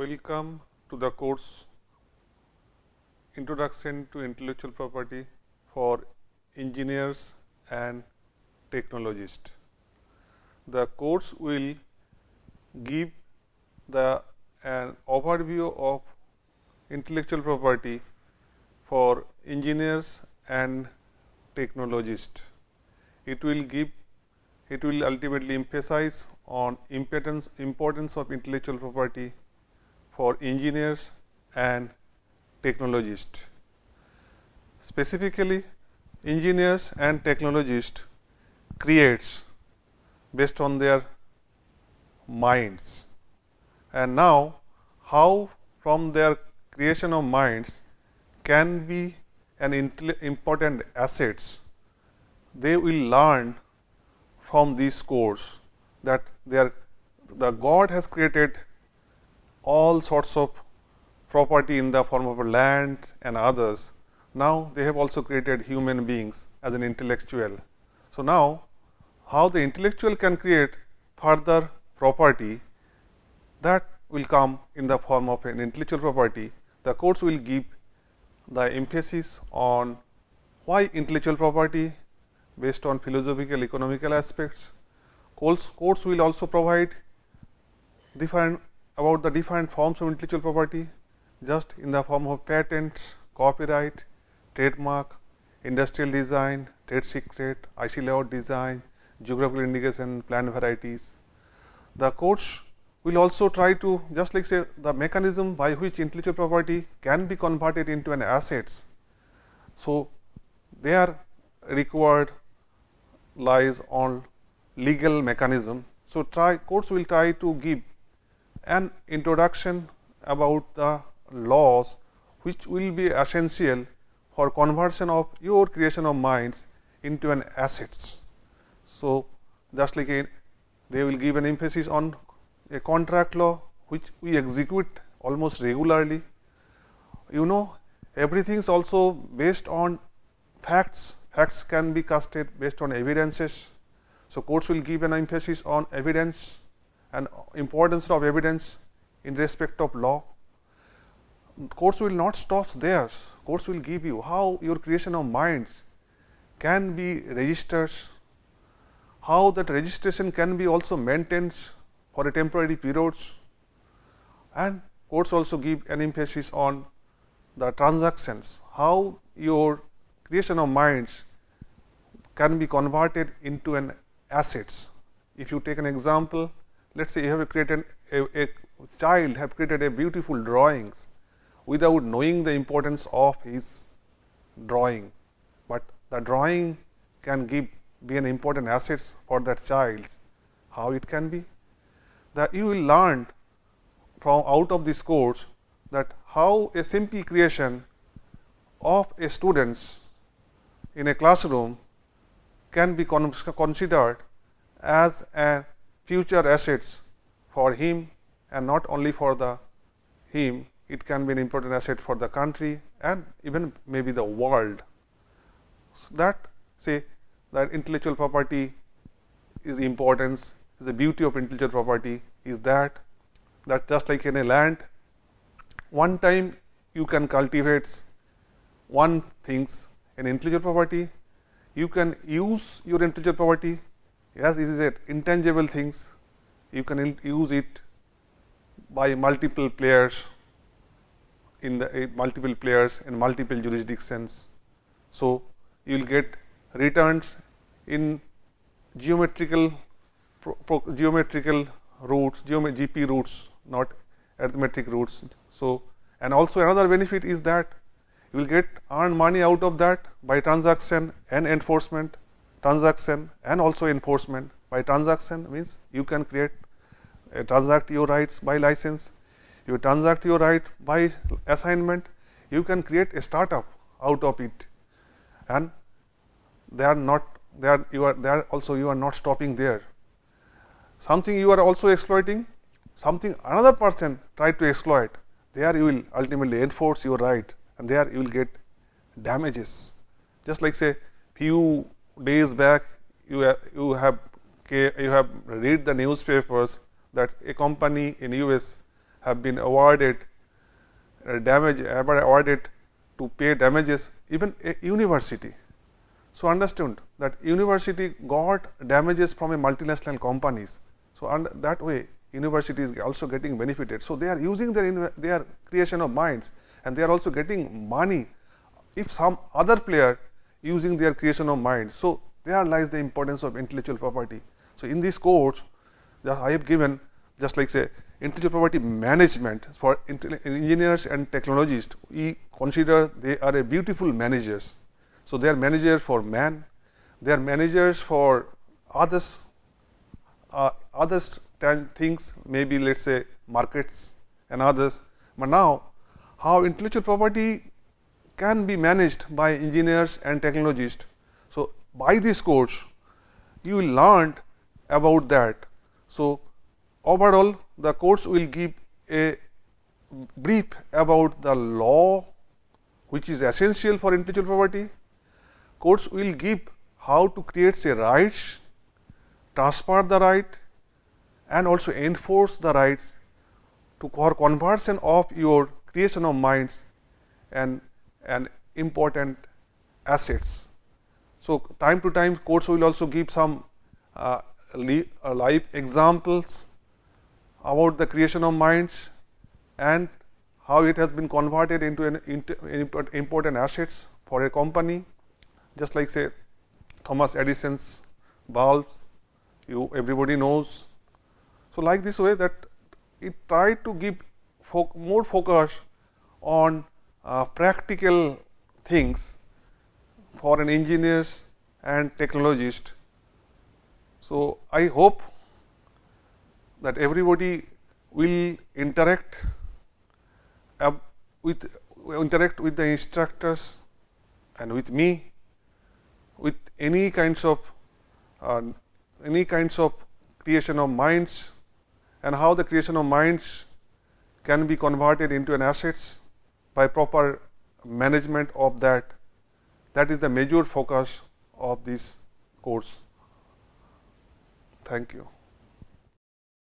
Welcome to the course Introduction to Intellectual Property for Engineers and Technologists. The course will give an overview of intellectual property for engineers and technologists. It will ultimately emphasize on importance of intellectual property for engineers and technologists. Specifically, engineers and technologists creates based on their minds, and now how from their creation of minds can be an important assets. They will learn from this course that the God has created all sorts of property in the form of land and others. Now they have also created human beings as an intellectual. So now how the intellectual can create further property, that will come in the form of an intellectual property. The course will give the emphasis on why intellectual property based on philosophical economical aspects. Course will also provide about the different forms of intellectual property, just in the form of patents, copyright, trademark, industrial design, trade secret, IC layout design, geographical indication, plant varieties. The course will also try to just like say the mechanism by which intellectual property can be converted into an assets. So there required lies on legal mechanism. So course will try to give an introduction about the laws which will be essential for conversion of your creation of minds into an assets. So just like they will give an emphasis on a contract law which we execute almost regularly. You know, everything is also based on facts. Facts can be casted based on evidences. So courts will give an emphasis on evidence and importance of evidence in respect of law. Course will not stop there. Course will give you how your creation of minds can be registered, how that registration can be also maintained for a temporary periods, and course also give an emphasis on the transactions, how your creation of minds can be converted into an assets. If you take an example, let us say you have created a child have created a beautiful drawings without knowing the importance of his drawing, but the drawing can be an important assets for that child. How it can be? That you will learn from out of this course that how a simple creation of a students in a classroom can be considered as a future assets for him, and not only for the him, it can be an important asset for the country and even maybe the world. So that say that intellectual property is importance, is the beauty of intellectual property is that just like in a land, one time you can cultivate one things. In intellectual property, you can use your intellectual property as it is a intangible things. You can use it by multiple players in multiple jurisdictions. So you will get returns in geometrical roots, GP roots, not arithmetic roots. So and also another benefit is that you will earn money out of that by transaction and enforcement. Transaction and also enforcement. By transaction means you can transact your rights by license, you transact your right by assignment, you can create a startup out of it, and you are not stopping there. Something you are also exploiting, something another person tried to exploit, there you will ultimately enforce your right, and there you will get damages. Just like say few days back you have read the newspapers that a company in US have been awarded awarded to pay damages, even a university. So, understand that university got damages from a multinational companies. So, that way university is also getting benefited. So, they are using their creation of minds, and they are also getting money if some other player using their creation of minds. So, there lies the importance of intellectual property. So, in this course I have given just like say intellectual property management for engineers and technologists. We consider they are a beautiful managers. So, they are managers for man, they are managers for others, things, maybe let us say markets and others. But now, how intellectual property can be managed by engineers and technologists. So, by this course you will learn about that. So, overall the course will give a brief about the law which is essential for intellectual property. Course will give how to create a rights, transfer the right, and also enforce the rights for conversion of your creation of minds and important assets. So, time to time course will also give some live examples about the creation of minds and how it has been converted into an important assets for a company, just like say Thomas Edison's bulbs, everybody knows. So, like this way that it tried to give more focus on practical things for an engineers and technologist. So, I hope that everybody will interact with the instructors and with me with any kinds of creation of minds, and how the creation of minds can be converted into an assets by proper management of that. That is the major focus of this course. Thank you.